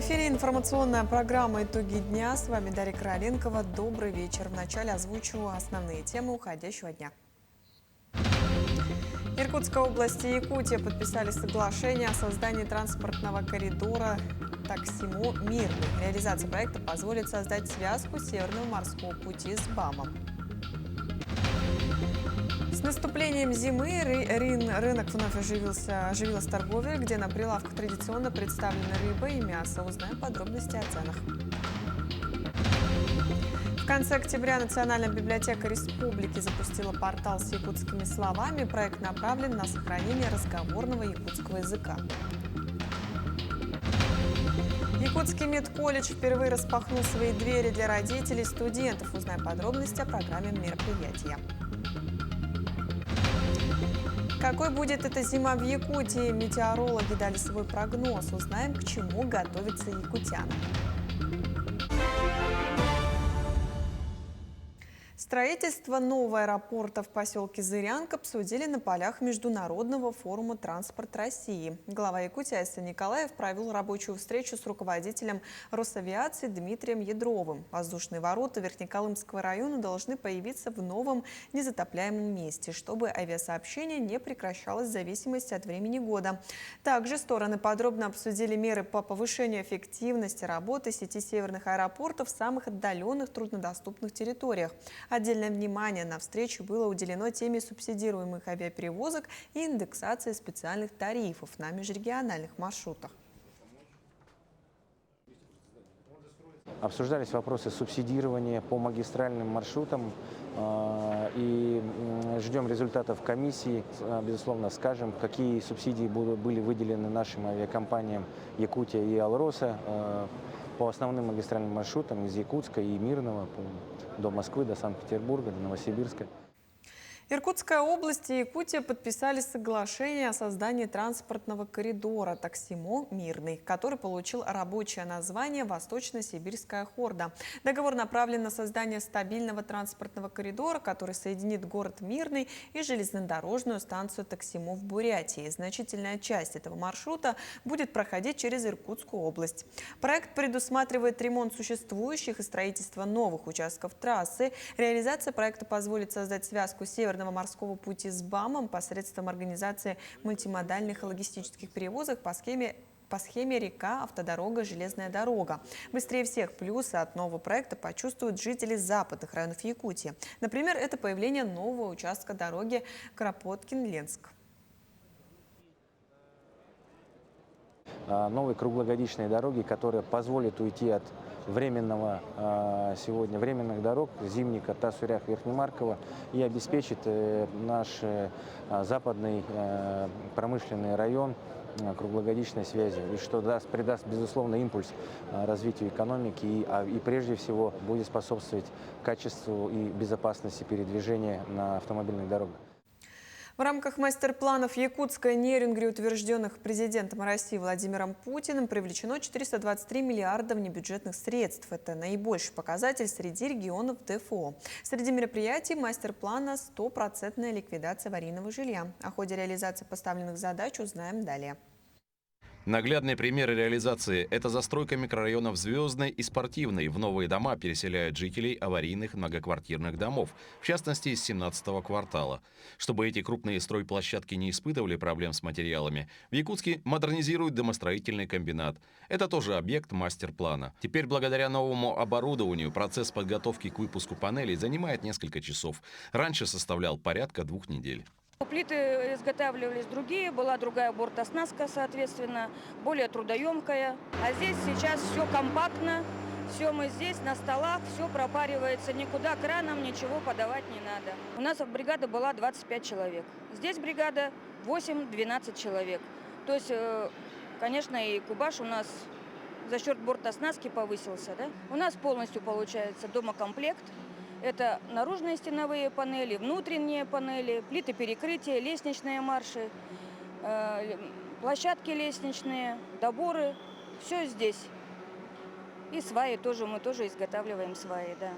эфире информационная программа «Итоги дня». С вами Дарья Короленкова. Добрый вечер. Вначале озвучу основные темы уходящего дня. Иркутская область и Якутия подписали соглашение о создании транспортного коридора Таксимо-Мирный. Реализация проекта позволит создать связку Северного морского пути с БАМом. С наступлением зимы рынок вновь оживилась торговля, где на прилавках традиционно представлены рыба и мясо. Узнаем подробности о ценах. В конце октября Национальная библиотека Республики запустила портал с якутскими словами. Проект направлен на сохранение разговорного якутского языка. Якутский медколледж впервые распахнул свои двери для родителей и студентов. Узнаем подробности о программе мероприятия. Какой будет эта зима в Якутии? Метеорологи дали свой прогноз. Узнаем, к чему готовятся якутяне. Строительство нового аэропорта в поселке Зырянка обсудили на полях Международного форума «Транспорт России». Глава Якутии Айсан Николаев провел рабочую встречу с руководителем Росавиации Дмитрием Ядровым. Воздушные ворота Верхнеколымского района должны появиться в новом незатопляемом месте, чтобы авиасообщение не прекращалось в зависимости от времени года. Также стороны подробно обсудили меры по повышению эффективности работы сети северных аэропортов в самых отдаленных труднодоступных территориях. Отдельное внимание на встречу было уделено теме субсидируемых авиаперевозок и индексации специальных тарифов на межрегиональных маршрутах. Обсуждались вопросы субсидирования по магистральным маршрутам и ждем результатов комиссии. Безусловно, скажем, какие субсидии были выделены нашим авиакомпаниям Якутия и Алроса по основным магистральным маршрутам из Якутска и Мирного до Москвы, до Санкт-Петербурга, до Новосибирска. Иркутская область и Якутия подписали соглашение о создании транспортного коридора Таксимо-Мирный, который получил рабочее название «Восточно-Сибирская хорда». Договор направлен на создание стабильного транспортного коридора, который соединит город Мирный и железнодорожную станцию Таксимо в Бурятии. Значительная часть этого маршрута будет проходить через Иркутскую область. Проект предусматривает ремонт существующих и строительство новых участков трассы. Реализация проекта позволит создать связку Северного морского пути с БАМом посредством организации мультимодальных и логистических перевозок по схеме река, автодорога, железная дорога. Быстрее всех плюсы от нового проекта почувствуют жители западных районов Якутии. Например, это появление нового участка дороги Кропоткин-Ленск. Новые круглогодичные дороги, которые позволят уйти от временных дорог Зимника, Тасурях, Верхнемарково и обеспечит наш западный промышленный район круглогодичной связи, и что придаст, безусловно, импульс развитию экономики и прежде всего будет способствовать качеству и безопасности передвижения на автомобильных дорогах. В рамках мастер-планов Якутской нейрингри, утвержденных президентом России Владимиром Путиным, привлечено 423 миллиарда внебюджетных средств. Это наибольший показатель среди регионов ДФО. Среди мероприятий мастер-плана 100% ликвидация аварийного жилья. О ходе реализации поставленных задач узнаем далее. Наглядные примеры реализации – это застройка микрорайонов Звездной и Спортивной. В новые дома переселяют жителей аварийных многоквартирных домов, в частности, из 17-го квартала. Чтобы эти крупные стройплощадки не испытывали проблем с материалами, в Якутске модернизируют домостроительный комбинат. Это тоже объект мастер-плана. Теперь, благодаря новому оборудованию, процесс подготовки к выпуску панелей занимает несколько часов. Раньше составлял порядка 2 недель. Плиты изготавливались другие, была другая бортоснастка, соответственно, более трудоемкая. А здесь сейчас все компактно, все мы здесь на столах, все пропаривается, никуда краном ничего подавать не надо. У нас бригада была 25 человек, здесь бригада 8-12 человек. То есть, конечно, и кубаж у нас за счет бортоснастки повысился. Да? У нас полностью получается домокомплект. Это наружные стеновые панели, внутренние панели, плиты перекрытия, лестничные марши, площадки лестничные, доборы. Все здесь. И сваи тоже, мы тоже изготавливаем сваи, да.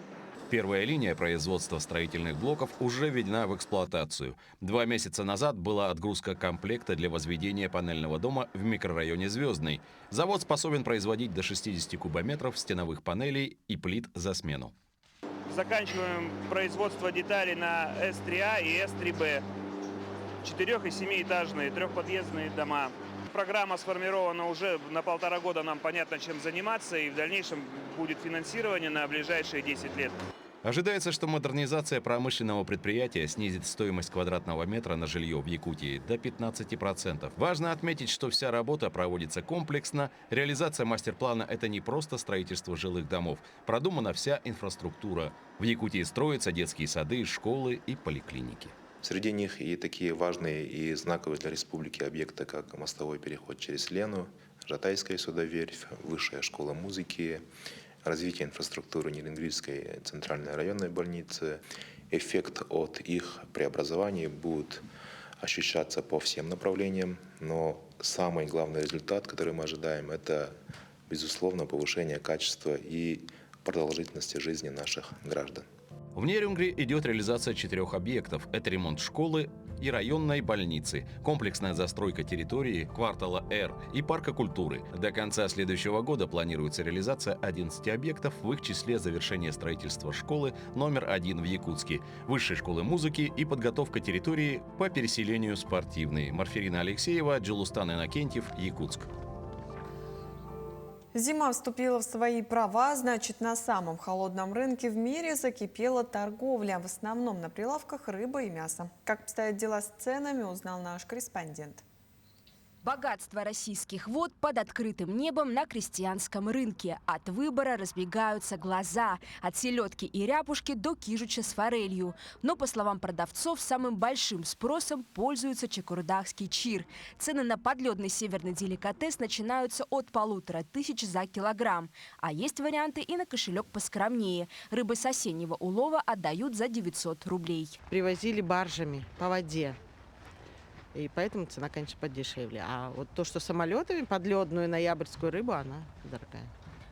Первая линия производства строительных блоков уже введена в эксплуатацию. 2 месяца назад была отгрузка комплекта для возведения панельного дома в микрорайоне Звездный. Завод способен производить до 60 кубометров стеновых панелей и плит за смену. Заканчиваем производство деталей на С3А и С3Б. 4- и 7-этажные, трехподъездные дома. Программа сформирована уже на 1,5 года, нам понятно, чем заниматься, и в дальнейшем будет финансирование на ближайшие 10 лет. Ожидается, что модернизация промышленного предприятия снизит стоимость квадратного метра на жилье в Якутии до 15%. Важно отметить, что вся работа проводится комплексно. Реализация мастер-плана – это не просто строительство жилых домов. Продумана вся инфраструктура. В Якутии строятся детские сады, школы и поликлиники. Среди них и такие важные и знаковые для республики объекты, как мостовой переход через Лену, Жатайская судоверфь, Высшая школа музыки, развитие инфраструктуры Нерингвильской центральной районной больницы. Эффект от их преобразований будет ощущаться по всем направлениям, но самый главный результат, который мы ожидаем, это, безусловно, повышение качества и продолжительности жизни наших граждан. В Нерюнгри идет реализация 4 объектов. Это ремонт школы и районной больницы, комплексная застройка территории квартала Р и парка культуры. До конца следующего года планируется реализация 11 объектов, в их числе завершение строительства школы номер 1 в Якутске, высшей школы музыки и подготовка территории по переселению спортивной. Марферина Алексеева, Джилустан Иннокентьев, Якутск. Зима вступила в свои права, значит, на самом холодном рынке в мире закипела торговля, в основном на прилавках рыба и мясо. Как обстоят дела с ценами, узнал наш корреспондент. Богатство российских вод под открытым небом на крестьянском рынке. От выбора разбегаются глаза. От селедки и ряпушки до кижуча с форелью. Но, по словам продавцов, самым большим спросом пользуется чекурдахский чир. Цены на подледный северный деликатес начинаются от 1500 за килограмм. А есть варианты и на кошелек поскромнее. Рыбы с осеннего улова отдают за 900 рублей. Привозили баржами по воде. И поэтому цена, конечно, подешевле. А вот то, что самолетами, подледную ноябрьскую рыбу, она дорогая.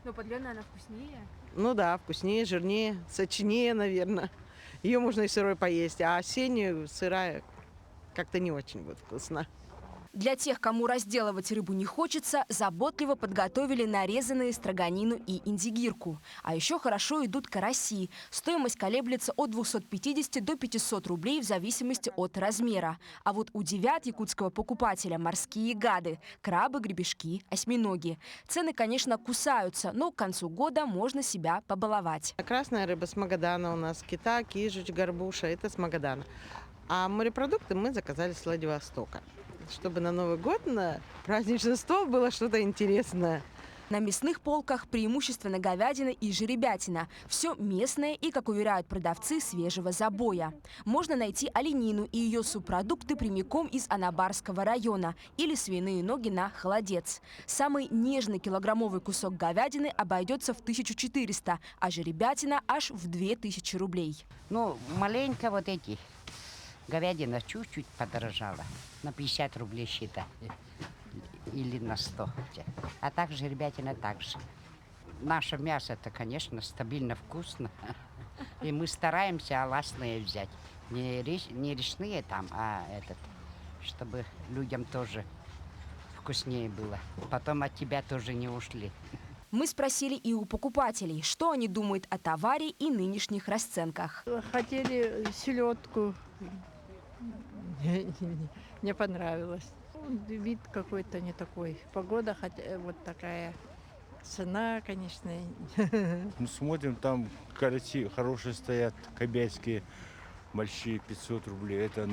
Но подледная она вкуснее? Ну да, вкуснее, жирнее, сочнее, наверное. Ее можно и сырой поесть, а осеннюю сырая как-то не очень будет вкусно. Для тех, кому разделывать рыбу не хочется, заботливо подготовили нарезанные строганину и индигирку. А еще хорошо идут караси. Стоимость колеблется от 250 до 500 рублей в зависимости от размера. А вот удивят якутского покупателя морские гады – крабы, гребешки, осьминоги. Цены, конечно, кусаются, но к концу года можно себя побаловать. Красная рыба с Магадана у нас, кита, кижуч, горбуша – это с Магадана. А морепродукты мы заказали с Владивостока, чтобы на Новый год, на праздничный стол было что-то интересное. На мясных полках преимущественно говядина и жеребятина. Все местное и, как уверяют продавцы, свежего забоя. Можно найти оленину и ее субпродукты прямиком из Анабарского района или свиные ноги на холодец. Самый нежный килограммовый кусок говядины обойдется в 1400, а жеребятина аж в 2000 рублей. Ну, маленько вот эти. Говядина чуть-чуть подорожала. На 50 рублей считай. Или на 100. А также ребятина также. Наше мясо-то, конечно, стабильно вкусно. И мы стараемся аласные взять. Не речные там, а чтобы людям тоже вкуснее было. Потом от тебя тоже не ушли. Мы спросили и у покупателей, что они думают о товаре и нынешних расценках. Хотели селедку. Не понравилось. Вид какой-то не такой. Погода вот такая. Цена, конечно. Мы смотрим, там караси хорошие стоят, кобяйские, большие, 500 рублей. Это,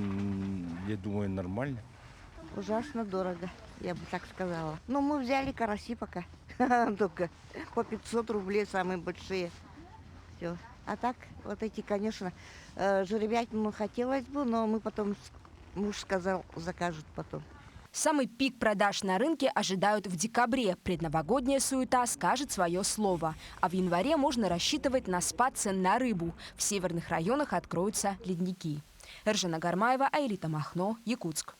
я думаю, нормально. Ужасно дорого, я бы так сказала. Но мы взяли караси пока. Только по 500 рублей самые большие. Все. А так, вот эти, конечно, жеребятину хотелось бы, но мы потом, муж сказал, закажут потом. Самый пик продаж на рынке ожидают в декабре. Предновогодняя суета скажет свое слово. А в январе можно рассчитывать на спад цен на рыбу. В северных районах откроются ледники. Эржена Гармаева, Аэлита Махно, Якутск.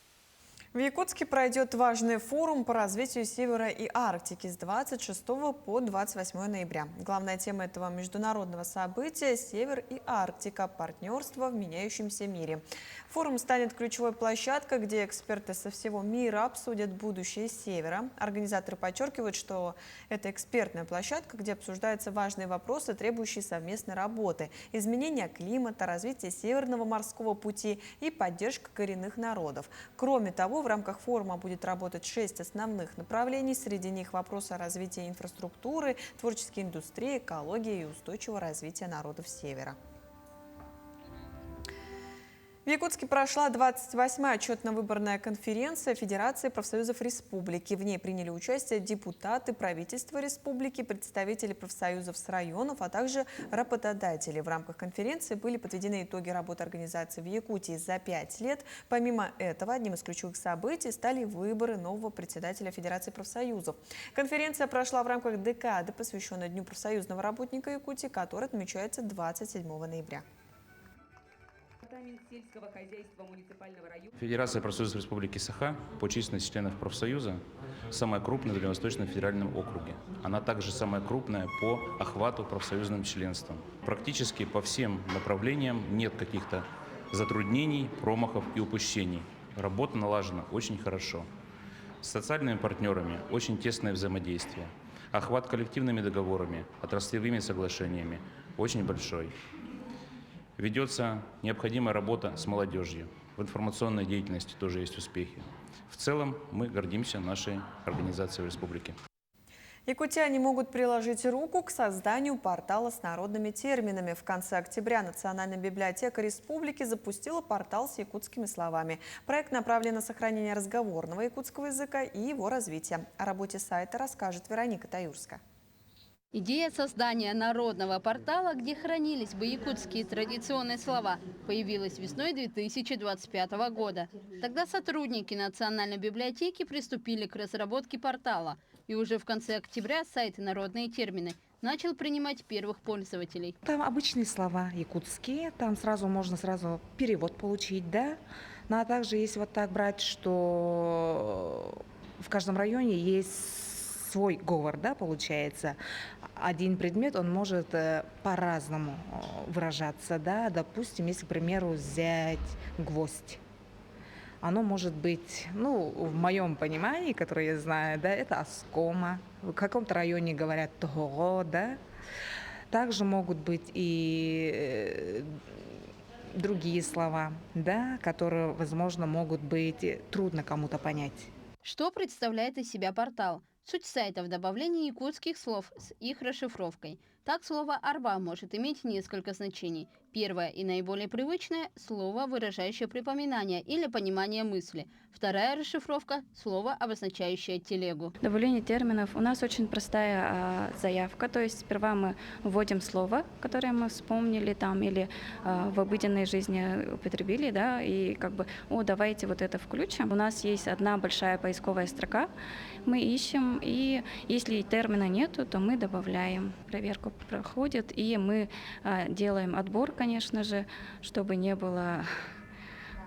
В Якутске пройдет важный форум по развитию Севера и Арктики с 26 по 28 ноября. Главная тема этого международного события – Север и Арктика – партнерство в меняющемся мире. Форум станет ключевой площадкой, где эксперты со всего мира обсудят будущее Севера. Организаторы подчеркивают, что это экспертная площадка, где обсуждаются важные вопросы, требующие совместной работы – изменение климата, развитие Северного морского пути и поддержка коренных народов. Кроме того, в рамках форума будет работать 6 основных направлений. Среди них вопросы развития инфраструктуры, творческой индустрии, экологии и устойчивого развития народов Севера. В Якутске прошла 28-я отчетно-выборная конференция Федерации профсоюзов республики. В ней приняли участие депутаты правительства республики, представители профсоюзов с районов, а также работодатели. В рамках конференции были подведены итоги работы организации в Якутии за 5 лет. Помимо этого, одним из ключевых событий стали выборы нового председателя Федерации профсоюзов. Конференция прошла в рамках декады, посвященной Дню профсоюзного работника Якутии, который отмечается 27 ноября. Федерация профсоюзов Республики Саха по численности членов профсоюза самая крупная в Дальневосточном федеральном округе. Она также самая крупная по охвату профсоюзным членством. Практически по всем направлениям нет каких-то затруднений, промахов и упущений. Работа налажена очень хорошо. С социальными партнерами очень тесное взаимодействие. Охват коллективными договорами, отраслевыми соглашениями очень большой. Ведется необходимая работа с молодежью. В информационной деятельности тоже есть успехи. В целом мы гордимся нашей организацией в республике. Якутяне могут приложить руку к созданию портала с народными терминами. В конце октября Национальная библиотека республики запустила портал с якутскими словами. Проект направлен на сохранение разговорного якутского языка и его развитие. О работе сайта расскажет Вероника Таюрская. Идея создания народного портала, где хранились бы якутские традиционные слова, появилась весной 2025 года. Тогда сотрудники Национальной библиотеки приступили к разработке портала. И уже в конце октября сайт «Народные термины» начал принимать первых пользователей. Там обычные слова якутские, там можно сразу перевод получить, да? Ну а также если вот так брать, что в каждом районе есть свой говор, да, получается. Один предмет, он может по-разному выражаться, да. Допустим, если, к примеру, взять гвоздь. Оно может быть, в моем понимании, которое я знаю, да, это оскома. В каком-то районе говорят того, да. Также могут быть и другие слова, да, которые, возможно, могут быть трудно кому-то понять. Что представляет из себя портал? Суть сайта в добавлении якутских слов с их расшифровкой. Так слово «арба» может иметь несколько значений. Первое и наиболее привычное – слово, выражающее припоминание или понимание мысли. Вторая расшифровка – слово, обозначающее телегу. Добавление терминов. У нас очень простая заявка, то есть сперва мы вводим слово, которое мы вспомнили там или в обыденной жизни употребили, да, и давайте вот это включим. У нас есть одна большая поисковая строка, мы ищем, и если термина нету, то мы добавляем. Проверку проходит, и мы делаем отбор, конечно же, чтобы не было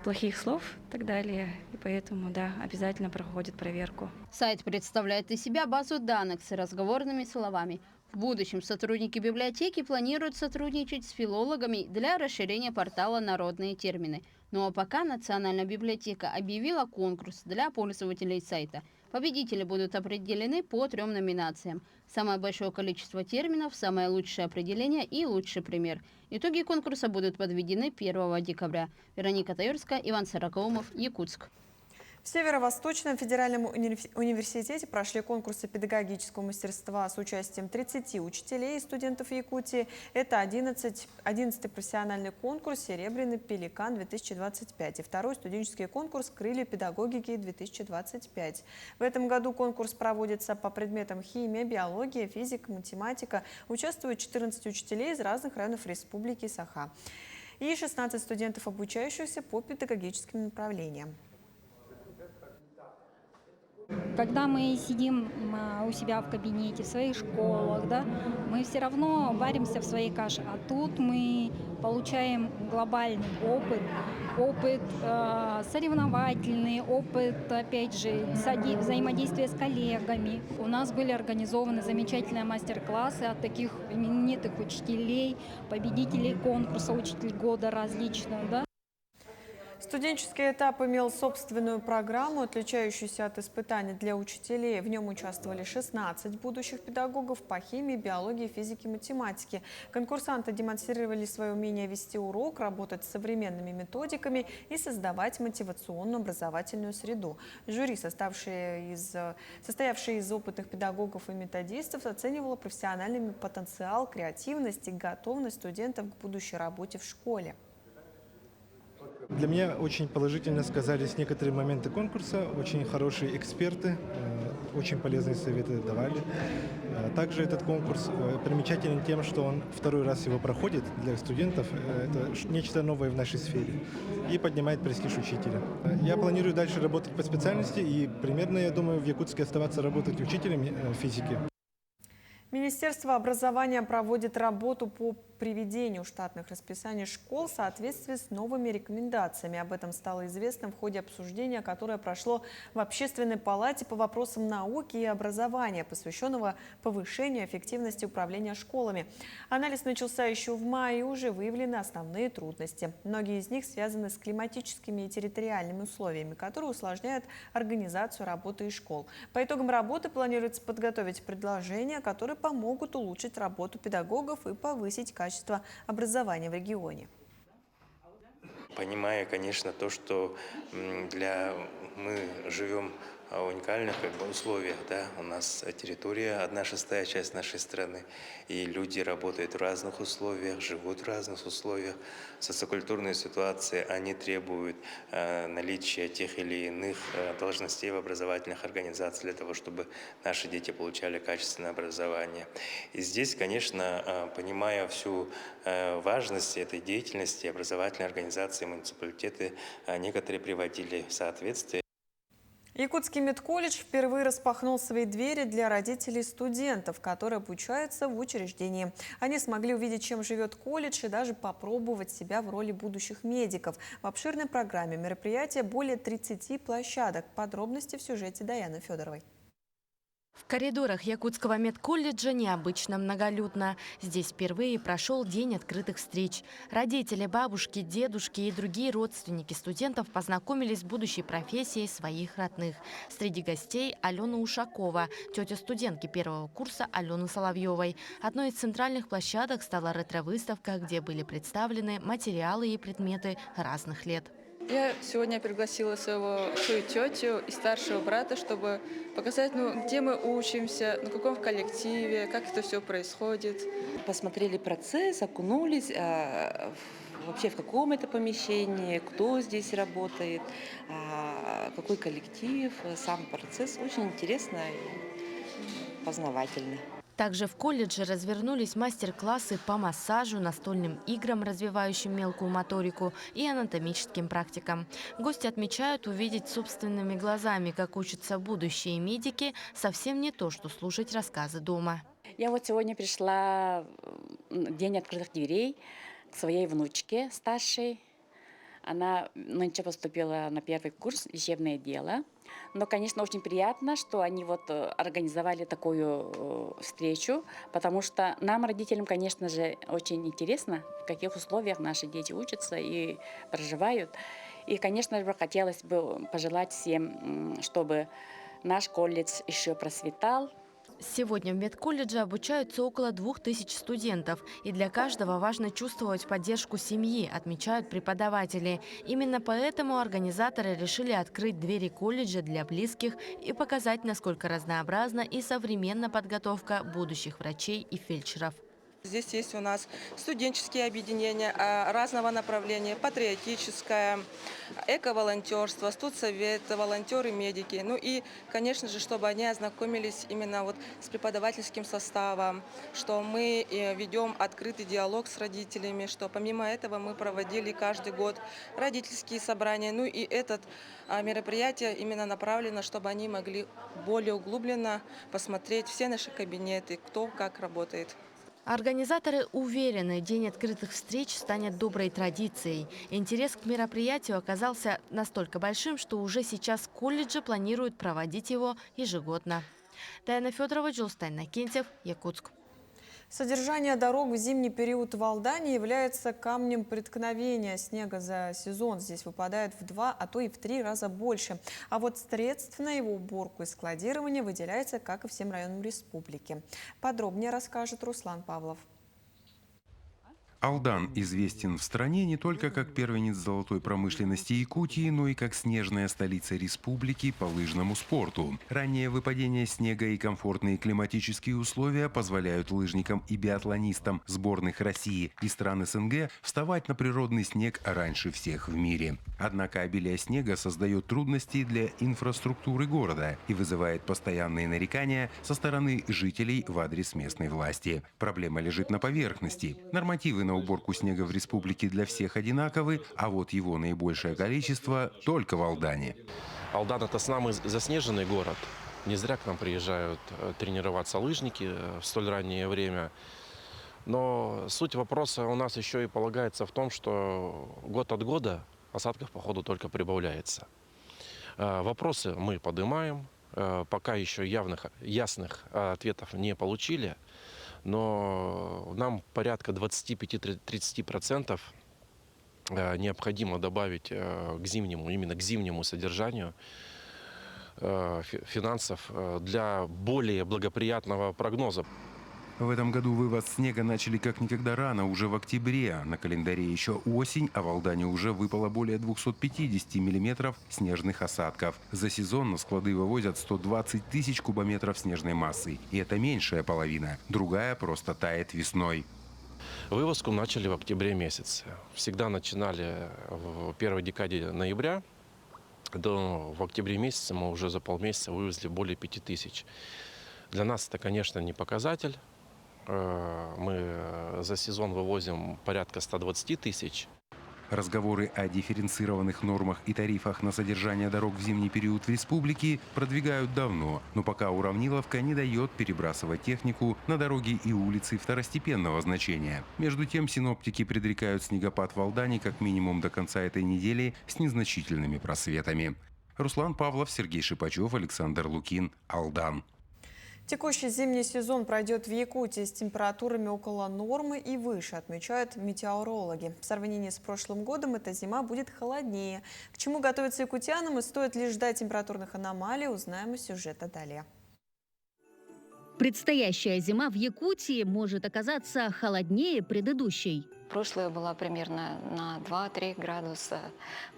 плохих слов и так далее. И поэтому, да, обязательно проходит проверку. Сайт представляет из себя базу данных с разговорными словами. В будущем сотрудники библиотеки планируют сотрудничать с филологами для расширения портала «Народные термины». Ну а пока Национальная библиотека объявила конкурс для пользователей сайта. Победители будут определены по 3 номинациям. Самое большое количество терминов, самое лучшее определение и лучший пример. Итоги конкурса будут подведены 1 декабря. Вероника Таюрская, Иван Сорокаумов, Якутск. В Северо-Восточном федеральном университете прошли конкурсы педагогического мастерства с участием 30 учителей и студентов Якутии. Это 11-й профессиональный конкурс «Серебряный пеликан-2025» и второй студенческий конкурс «Крылья педагогики-2025». В этом году конкурс проводится по предметам химия, биология, физика, математика. Участвуют 14 учителей из разных районов республики Саха и 16 студентов, обучающихся по педагогическим направлениям. Когда мы сидим у себя в кабинете, в своих школах, да, мы все равно варимся в своей каше. А тут мы получаем глобальный опыт соревновательный, опыт, опять же, взаимодействия с коллегами. У нас были организованы замечательные мастер-классы от таких именитых учителей, победителей конкурса «Учитель года» различных, да. Студенческий этап имел собственную программу, отличающуюся от испытаний для учителей. В нем участвовали 16 будущих педагогов по химии, биологии, физике, математике. Конкурсанты демонстрировали свое умение вести урок, работать с современными методиками и создавать мотивационную образовательную среду. Жюри, состоявшее из опытных педагогов и методистов, оценивало профессиональный потенциал, креативность и готовность студентов к будущей работе в школе. Для меня очень положительно сказались некоторые моменты конкурса, очень хорошие эксперты, очень полезные советы давали. Также этот конкурс примечателен тем, что он второй раз его проходит для студентов. Это нечто новое в нашей сфере и поднимает престиж учителя. Я планирую дальше работать по специальности и примерно, я думаю, в Якутске оставаться работать учителем физики. Министерство образования проводит работу по приведению штатных расписаний школ в соответствии с новыми рекомендациями. Об этом стало известно в ходе обсуждения, которое прошло в Общественной палате по вопросам науки и образования, посвященного повышению эффективности управления школами. Анализ начался еще в мае, и уже выявлены основные трудности. Многие из них связаны с климатическими и территориальными условиями, которые усложняют организацию работы и школ. По итогам работы планируется подготовить предложения, которые помогут улучшить работу педагогов и повысить качество образования в регионе. Понимая, конечно, то, что мы живем в уникальных условиях, да, у нас территория 1/6 часть нашей страны, и люди работают в разных условиях, живут в разных условиях. Социокультурные ситуации, они требуют наличия тех или иных должностей в образовательных организациях для того, чтобы наши дети получали качественное образование. И здесь, конечно, понимая всю важность этой деятельности, образовательные организации, муниципалитеты некоторые приводили в соответствие. Якутский медколледж впервые распахнул свои двери для родителей студентов, которые обучаются в учреждении. Они смогли увидеть, чем живет колледж, и даже попробовать себя в роли будущих медиков. В обширной программе мероприятия более 30 площадок. Подробности в сюжете Даяны Федоровой. В коридорах Якутского медколледжа необычно многолюдно. Здесь впервые прошел день открытых встреч. Родители, бабушки, дедушки и другие родственники студентов познакомились с будущей профессией своих родных. Среди гостей Алена Ушакова, тетя студентки первого курса Алены Соловьевой. Одной из центральных площадок стала ретро-выставка, где были представлены материалы и предметы разных лет. Я сегодня пригласила свою тетю и старшего брата, чтобы показать, где мы учимся, на каком коллективе, как это все происходит. Посмотрели процесс, окунулись, вообще в каком это помещении, кто здесь работает, какой коллектив, сам процесс. Очень интересно и познавательно. Также в колледже развернулись мастер-классы по массажу, настольным играм, развивающим мелкую моторику, и анатомическим практикам. Гости отмечают, увидеть собственными глазами, как учатся будущие медики, совсем не то, что слушать рассказы дома. Я вот сегодня пришла в день открытых дверей к своей внучке старшей. Она нынче поступила на первый курс лечебное дело. Но, конечно, очень приятно, что они организовали такую встречу, потому что нам, родителям, конечно же, очень интересно, в каких условиях наши дети учатся и проживают. И, конечно же, хотелось бы пожелать всем, чтобы наш колледж еще процветал. Сегодня в медколледже обучаются около 2000 студентов. И для каждого важно чувствовать поддержку семьи, отмечают преподаватели. Именно поэтому организаторы решили открыть двери колледжа для близких и показать, насколько разнообразна и современна подготовка будущих врачей и фельдшеров. Здесь есть у нас студенческие объединения разного направления, патриотическое, эко-волонтерство, студсовет, волонтеры, медики. Ну и, конечно же, чтобы они ознакомились именно вот с преподавательским составом, что мы ведем открытый диалог с родителями, что помимо этого мы проводили каждый год родительские собрания. Ну и это мероприятие именно направлено, чтобы они могли более углубленно посмотреть все наши кабинеты, кто как работает. Организаторы уверены, День открытых встреч станет доброй традицией. Интерес к мероприятию оказался настолько большим, что уже сейчас колледжи планируют проводить его ежегодно. Таяна Федорова, Джилстайн Накентьев, Якутск. Содержание дорог в зимний период в Алдане является камнем преткновения. Снега за сезон здесь выпадает в 2, а то и в 3 раза больше. А вот средств на его уборку и складирование выделяется, как и всем районам республики. Подробнее расскажет Руслан Павлов. Алдан известен в стране не только как первенец золотой промышленности Якутии, но и как снежная столица республики по лыжному спорту. Раннее выпадение снега и комфортные климатические условия позволяют лыжникам и биатлонистам сборных России и стран СНГ вставать на природный снег раньше всех в мире. Однако обилие снега создает трудности для инфраструктуры города и вызывает постоянные нарекания со стороны жителей в адрес местной власти. Проблема лежит на поверхности. Нормативы на уборку снега в республике для всех одинаковы, а вот его наибольшее количество только в Алдане. Алдан – это самый заснеженный город. Не зря к нам приезжают тренироваться лыжники в столь раннее время. Но суть вопроса у нас еще и полагается в том, что год от года осадков, походу, только прибавляется. Вопросы мы поднимаем, пока еще ясных ответов не получили. Но нам порядка 25-30% необходимо добавить именно к зимнему содержанию финансов для более благоприятного прогноза. В этом году вывоз снега начали как никогда рано, уже в октябре. На календаре еще осень, а в Алдане уже выпало более 250 миллиметров снежных осадков. За сезон на склады вывозят 120 тысяч кубометров снежной массы. И это меньшая половина. Другая просто тает весной. Вывозку начали в октябре месяце. Всегда начинали в первой декаде ноября. В октябре месяце мы уже за полмесяца вывезли более 5000. Для нас это, конечно, не показатель. Мы за сезон вывозим порядка 120 тысяч. Разговоры о дифференцированных нормах и тарифах на содержание дорог в зимний период в республике продвигают давно, но пока уравниловка не дает перебрасывать технику на дороги и улицы второстепенного значения. Между тем, синоптики предрекают снегопад в Алдане как минимум до конца этой недели с незначительными просветами. Руслан Павлов, Сергей Шипачев, Александр Лукин, Алдан. Текущий зимний сезон пройдет в Якутии с температурами около нормы и выше, отмечают метеорологи. В сравнении с прошлым годом эта зима будет холоднее. К чему готовиться якутянам и стоит ли ждать температурных аномалий, узнаем из сюжета далее. Предстоящая зима в Якутии может оказаться холоднее предыдущей. Прошлая была примерно на 2-3 градуса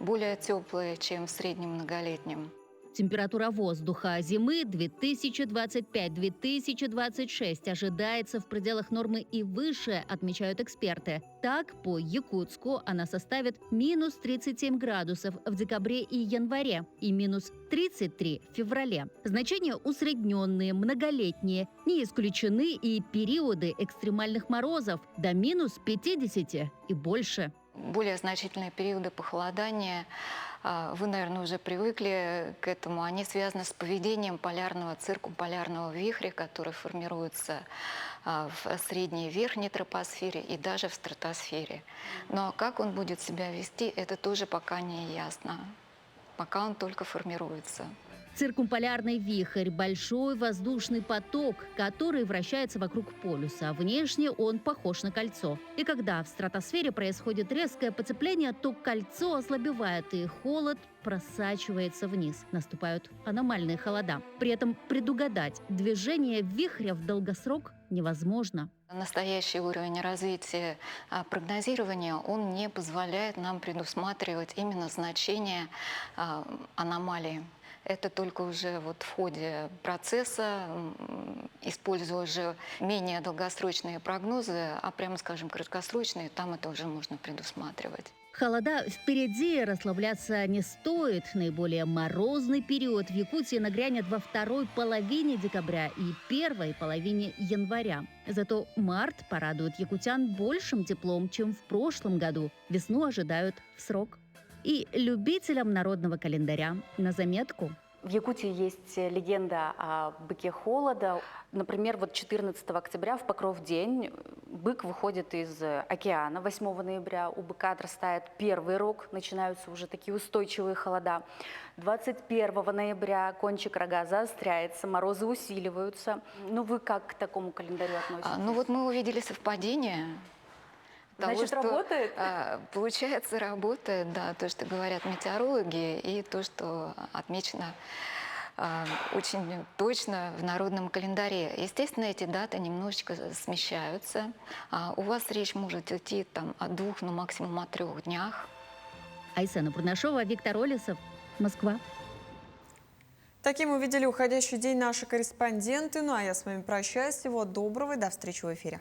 более теплая, чем в среднем многолетнем. Температура воздуха зимы 2025-2026 ожидается в пределах нормы и выше, отмечают эксперты. Так, по Якутску она составит минус 37 градусов в декабре и январе и минус 33 в феврале. Значения усредненные, многолетние. Не исключены и периоды экстремальных морозов до минус 50 и больше. Более значительные периоды похолодания, вы, наверное, уже привыкли к этому, они связаны с поведением полярного циркумполярного вихря, который формируется в средней и верхней тропосфере и даже в стратосфере. Но как он будет себя вести, это тоже пока не ясно, пока он только формируется. Циркумполярный вихрь – большой воздушный поток, который вращается вокруг полюса. Внешне он похож на кольцо. И когда в стратосфере происходит резкое потепление, то кольцо ослабевает, и холод просачивается вниз. Наступают аномальные холода. При этом предугадать движение вихря в долгосрок невозможно. Настоящий уровень развития прогнозирования, он не позволяет нам предусматривать именно значение аномалий. Это только уже вот в ходе процесса, используя уже менее долгосрочные прогнозы, а прямо скажем краткосрочные, там это уже можно предусматривать. Холода впереди, расслабляться не стоит. Наиболее морозный период в Якутии нагрянет во второй половине декабря и первой половине января. Зато март порадует якутян большим теплом, чем в прошлом году. Весну ожидают в срок. И любителям народного календаря на заметку. В Якутии есть легенда о быке холода. Например, вот 14 октября в Покров день бык выходит из океана. 8 ноября у быка отрастает первый рог, начинаются уже такие устойчивые холода. 21 ноября кончик рога заостряется, морозы усиливаются. Ну вы как к такому календарю относитесь? Ну вот мы увидели совпадение. Значит, работает? Получается, работает, да, то, что говорят метеорологи, и то, что отмечено очень точно в народном календаре. Естественно, эти даты немножечко смещаются. У вас речь может идти там о 2, ну максимум о 3 днях. Айсена Бурнашова, Виктор Олесов, Москва. Таким увидели уходящий день наши корреспонденты. Ну а я с вами прощаюсь. Всего доброго и до встречи в эфире.